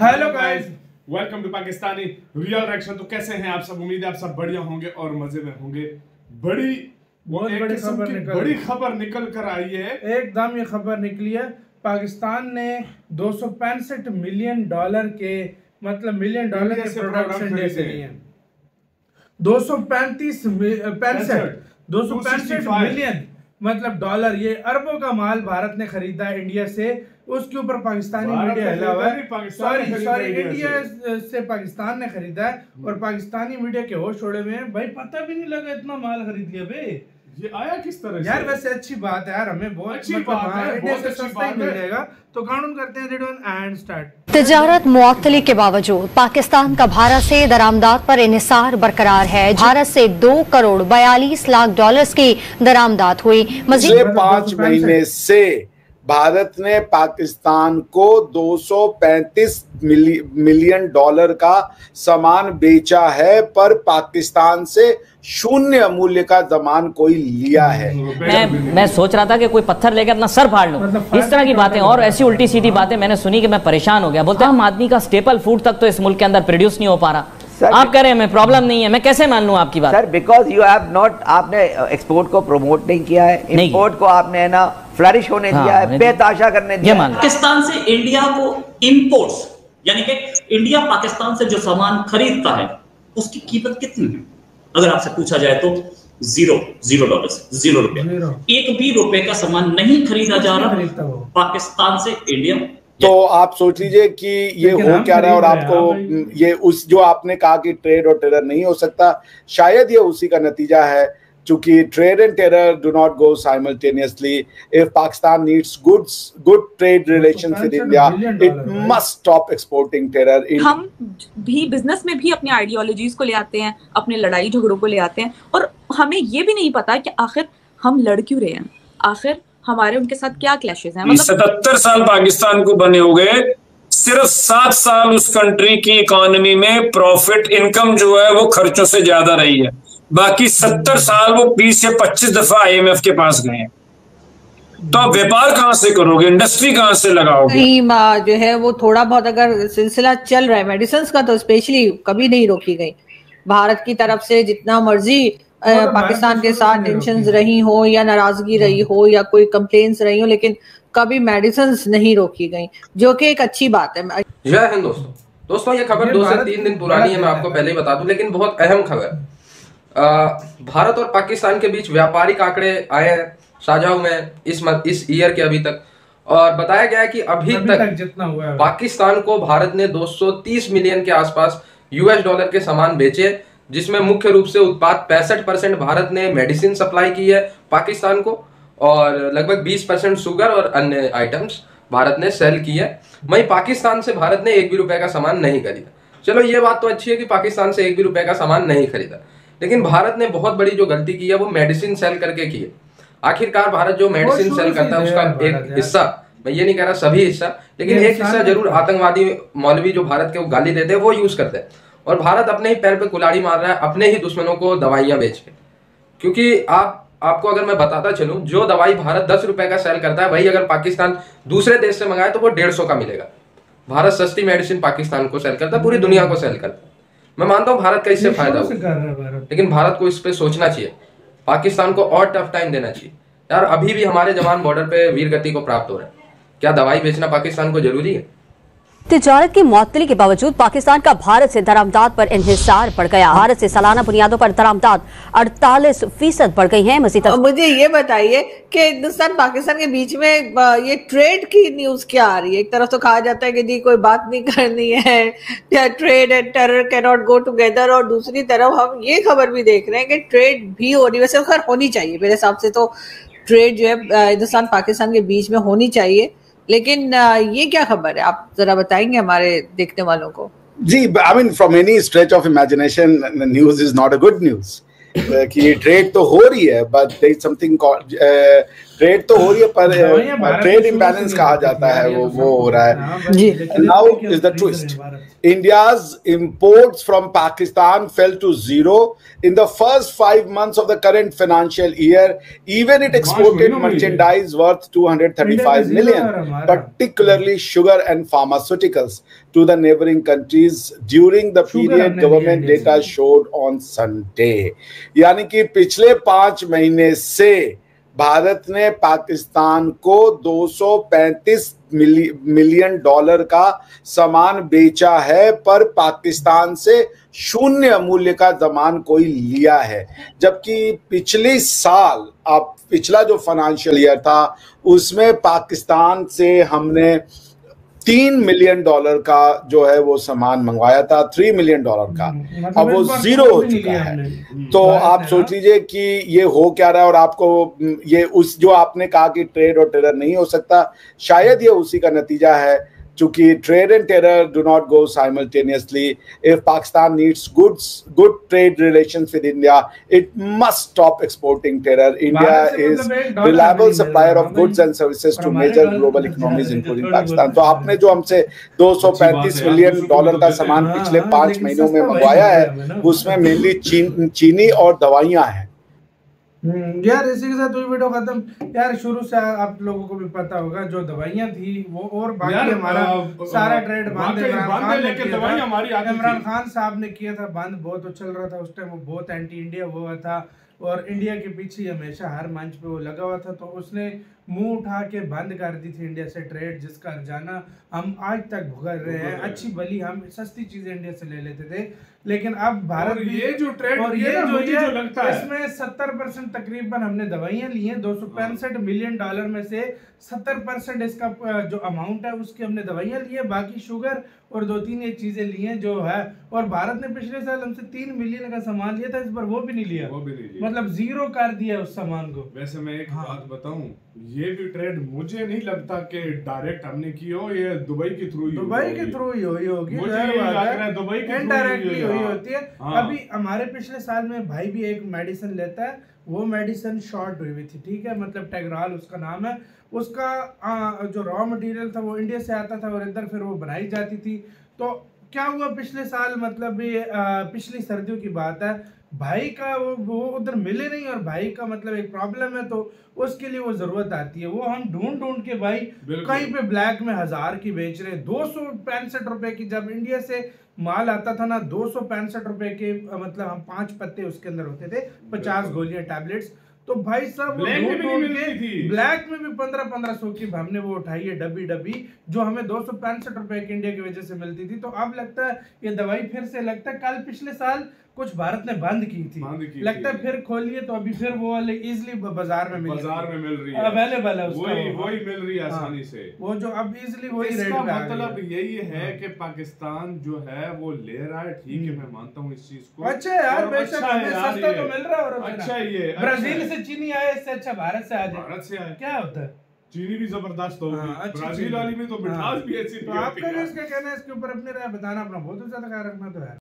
Hello guys, welcome to Pakistani real reaction. तो कैसे हैं आप सब? उम्मीद है आप सब बढ़िया होंगे और मजे में होंगे। बहुत बड़ी खबर निकल कर आई है। एकदम ये खबर निकली है, पाकिस्तान ने 265 मिलियन डॉलर के मिलियन डॉलर के प्रोडक्शन डे से लिए 265 मिलियन डॉलर। ये अरबों का माल भारत ने खरीदा है इंडिया से। उसके ऊपर पाकिस्तानी मीडिया हिला हुआ है। सॉरी इंडिया से पाकिस्तान ने खरीदा है और पाकिस्तानी मीडिया के होश छोड़े हुए हैं। भाई पता भी नहीं लगा इतना माल खरीद लिया बे। ये आया किस तरह से? यार वैसे अच्छी बात है यार, हमें बहुत अच्छी बात है, इंडिया से सस्ता ही मिल जाएगा। तो कानून करते हैं रेडी एंड स्टार्ट। तिजारत मुअत्तली के बावजूद पाकिस्तान का भारत से दरामदात पर इन्हिसार बरकरार है। भारत से 2 करोड़ 42 लाख डॉलर्स की दरामदात हुई। पिछले 5 महीने से भारत ने पाकिस्तान को 235 मिलियन डॉलर का सामान बेचा है, पर पाकिस्तान से 0 मूल्य का सामान कोई लिया है। मैं सोच रहा था कि कोई पत्थर लेके अपना सर फाड़ लूं। इस तरह की बातें और ऐसी उल्टी सीधी बातें मैंने सुनी कि मैं परेशान हो गया। बोलते हैं हम आदमी का स्टेपल फूड तक तो इस मुल्क के अंदर प्रोड्यूस नहीं हो पा रहा। आप कह रहे हैं मैं प्रॉब्लम नहीं है, मैं कैसे मान लूं आपकी बात? Sir because you have not, आपने एक्सपोर्ट को प्रमोट नहीं किया है, इंपोर्ट को आपने ना फ्लरिश होने दिया है, बेताशा करने दिया है। पाकिस्तान से इंडिया को इंपोर्ट्स यानी कि इंडिया पाकिस्तान से जो सामान खरीदता है उसकी कीमत कितनी है? अगर आपसे पूछा जाए तो $0 रुपया। एक भी रुपए का सामान नहीं खरीदा जा रहा पाकिस्तान से इंडिया। तो आप सोच लीजिए कि ये हो क्या रहा है। और आपको ये उस जो आपने कहा कि ट्रेड और टेरर नहीं हो सकता, शायद ये उसी का नतीजा है, क्योंकि trade and terror do not go simultaneously. If Pakistan needs good trade relations with India, it must stop exporting terror. हम भी बिजनेस में भी अपनी आइडियोलॉजीज को ले आते हैं, अपने लड़ाई झगड़ों को ले आते हैं, और हमें ये भी नहीं पता कि आखिर हम लड़ क्यों रहे हैं, आखिर हमारे उनके साथ क्या क्लैशेस हैं। 77 साल पाकिस्तान को बने हो गए, सिर्फ 7 साल उस कंट्री की इकोनॉमी में प्रॉफिट इनकम जो है वो खर्चों से ज्यादा रही है। बाकी 70 साल वो 20 या 25 दफा IMF के पास गए हैं। तो आप व्यापार कहां से करोगे, इंडस्ट्री कहां से लगाओगे? जो है वो थोड़ा बहुत अगर सिलसिला चल रहा है मेडिसिन का, तो स्पेशली कभी नहीं रोकी गई भारत की तरफ से। जितना मर्जी पाकिस्तान के साथ टेंशंस रही हो या नाराजगी रही हो या कोई कंप्लेंट्स रही हो, लेकिन कभी मेडिसिन्स नहीं रोकी गई, जो कि एक अच्छी बात है। जय हिंद दोस्तों, ये खबर 2 से 3 दिन पुरानी है, मैं आपको पहले ही बता दूं, लेकिन बहुत अहम खबर। भारत और पाकिस्तान के बीच व्यापारिक आंकड़े आए हैं साझा हुए हैं इस ईयर के अभी तक, और बताया गया है कि अभी तक जितना हुआ है पाकिस्तान को भारत ने 230 मिलियन के आसपास US डॉलर के सामान बेचे, जिसमें मुख्य रूप से उत्पाद 65% भारत ने मेडिसिन सप्लाई की है पाकिस्तान को, और लगभग 20% शुगर और अन्य आइटम्स भारत ने सेल की है। वहीं पाकिस्तान से भारत ने 1 भी रुपए का सामान नहीं खरीदा। चलो ये बात तो अच्छी है कि पाकिस्तान से 1 भी रुपए का सामान नहीं खरीदा, लेकिन भारत ने बहुत बड़ी जो गलती की है वो मेडिसिन सेल करके की है। आखिरकार भारत जो मेडिसिन सेल करता है उसका एक हिस्सा, मैं ये नहीं कह रहा सभी हिस्सा, लेकिन एक हिस्सा जरूर आतंकवादी मौलवी जो भारत के वो गाली देते हैं वो यूज करते हैं, और भारत अपने ही पैर पे कुल्हाड़ी मार रहा है अपने ही दुश्मनों को दवाइयां बेच के। क्योंकि आपको अगर मैं बताता चलूं, जो दवाई भारत 10 रुपए का सेल करता है, वही अगर पाकिस्तान दूसरे देश से मंगाए तो वो 150 का मिलेगा। भारत सस्ती मेडिसिन पाकिस्तान को सेल करता है, पूरी दुनिया को सेल करता है। मैं मानता हूं भारत का इससे फायदा होगा, लेकिन भारत को इस पे सोचना चाहिए, पाकिस्तान को और टफ टाइम देना चाहिए। यार अभी भी हमारे जवान बॉर्डर पे वीर गति को प्राप्त हो रहे हैं, क्या दवाई बेचना पाकिस्तान को जरूरी है? तिजारत की मुअत्तली के बावजूद पाकिस्तान का भारत से दरामदात पर इन्हिसार बढ़ गया। भारत से सालाना बुनियादों पर दरामदात 48% बढ़ गई है। मजीद मुझे ये बताइए कि हिंदुस्तान पाकिस्तान के बीच में ये ट्रेड की न्यूज क्या आ रही है? एक तरफ तो कहा जाता है कि जी कोई बात नहीं करनी है, या trade and terror can not go together, और दूसरी तरफ हम ये खबर भी देख रहे हैं कि ट्रेड भी हो रही है। वैसे खैर होनी चाहिए, मेरे हिसाब से तो ट्रेड जो है हिंदुस्तान पाकिस्तान के बीच में होनी चाहिए, लेकिन ये क्या खबर है, आप जरा बताएंगे हमारे देखने वालों को? जी, I mean from any stretch of imagination news is not a good news. कि ट्रेड तो हो रही है, but there is something trade तो हो रही है पर ट्रेड इम्बैलेंस कहा जाता है वो हो रहा है। Now is the twist, India's imports from Pakistan fell to zero in the first 5 months of the current financial year. Even it exported merchandise worth 235 million, particularly sugar and pharmaceuticals, to the neighboring countries during the period government data showed on Sunday. यानी कि पिछले 5 महीने से भारत ने पाकिस्तान को 235 million dollar का सामान बेचा है, पर पाकिस्तान से 0 मूल्य का सामान कोई लिया है। जबकि पिछले साल पिछला जो फाइनेंशियल ईयर था उसमें पाकिस्तान से हमने $3 मिलियन का जो है वो सामान मंगवाया था, $3 मिलियन का, अब वो 0 हो चुका है। तो आप सोच लीजिए कि ये हो क्या रहा है। और आपको ये उस जो आपने कहा कि ट्रेड और टेरर नहीं हो सकता, शायद ये उसी का नतीजा है, क्योंकि trade and terror do not go simultaneously. If Pakistan needs good trade relations with India, it must stop exporting terror. India is reliable supplier of goods and services to major global economies including Pakistan. तो आपने जो हमसे $235 million का सामान पिछले 5 महीनों में मंगवाया है, उसमें मेनली चीनी और दवाइयां हैं। यार इसी के साथ वीडियो खत्म। यार शुरू से आप लोगों को भी पता होगा जो दवाइयां थी वो, और बाकी हमारा सारा ट्रेड बंद इमरान खान साहब ने किया था बंद। बहुत चल रहा था उस टाइम, वो बहुत एंटी इंडिया हुआ था और इंडिया के पीछे हमेशा हर मंच पे वो लगा हुआ था। तो उसने मुंह उठा के बंद कर दी थी इंडिया से ट्रेड, जिसका खजाना हम आज तक भुगत रहे हैं। अच्छी भली हम सस्ती चीजें इंडिया से ले लेते थे, लेकिन अब भारत ये जो ट्रेड और ये जो लगता है इसमें 70% तकरीबन हमने दवाइयां ली हैं। $265 मिलियन में से 70% इसका जो अमाउंट है उसकी हमने दवाइयां ली है, बाकी शुगर और 2-3 ये चीजें ली हैं जो है। और भारत ने पिछले साल हमसे 3 मिलियन का सामान लिया था, इस बार वो भी नहीं लिया, मतलब 0 कर दिया उस सामान को। वैसे मैं एक बात बताऊं, ये भी ट्रेड मुझे नहीं लगता कि डायरेक्ट हमने की हो, ये दुबई के थ्रू ही होगी, मुझे लग रहा है दुबई के इनडायरेक्टली हुई होती है। अभी हमारे पिछले साल में भाई भी एक मेडिसिन लेता है, वो मेडिसिन शॉर्ट हुई थी, ठीक है, मतलब टेग्राल उसका नाम है। उसका जो रॉ मटेरियल था वो इंडिया से आता था और इधर फिर वो बनाई जाती थी। तो क्या हुआ पिछले साल, मतलब ये पिछली सर्दियों की बात है, भाई का वो उधर मिले नहीं और भाई का मतलब एक प्रॉब्लम है, तो उसके लिए वो जरूरत आती है। वो हम ढूंढ के भाई कहीं पे ब्लैक में 1000 की बेच रहे, 265 रुपए की। जब इंडिया से माल आता था ना 265 रुपए के, मतलब हम 5 पत्ते उसके अंदर होते थे, 50 गोलियां टैबलेट्स। तो भाई साहब ब्लैक में भी 1500 की हमने वो उठाई है डब्बी, जो हमें 265 रुपए की इंडिया की वजह से मिलती थी। तो अब लगता है ये दवाई फिर से, लगता है कल पिछले साल कुछ भारत ने बंद की थी, लगता है फिर खोलिए तो अभी फिर वो वाले इजिली बाजार में मिल रही है, अवेलेबल है उसका, वही मिल रही है आसानी से, वो जो अब इजिली वही रेट पे मतलब यही है कि पाकिस्तान जो है वो ले रहा है, ठीक है, मैं मानता हूँ इस चीज को। अच्छा यार, बेशक हमें सस्ता तो मिल रहा है, और अच्छा ये ब्राजील से चीनी आए, इससे अच्छा भारत से आ जाए, भारत से आए क्या होता है, चीनी भी जबरदस्त होगी, ब्राजील वाली में तो मिठास भी ऐसी। आपका इसका कहना है, इसके ऊपर अपनी राय बताना, अपना बहुत ज्यादा ख्याल रखना तो है।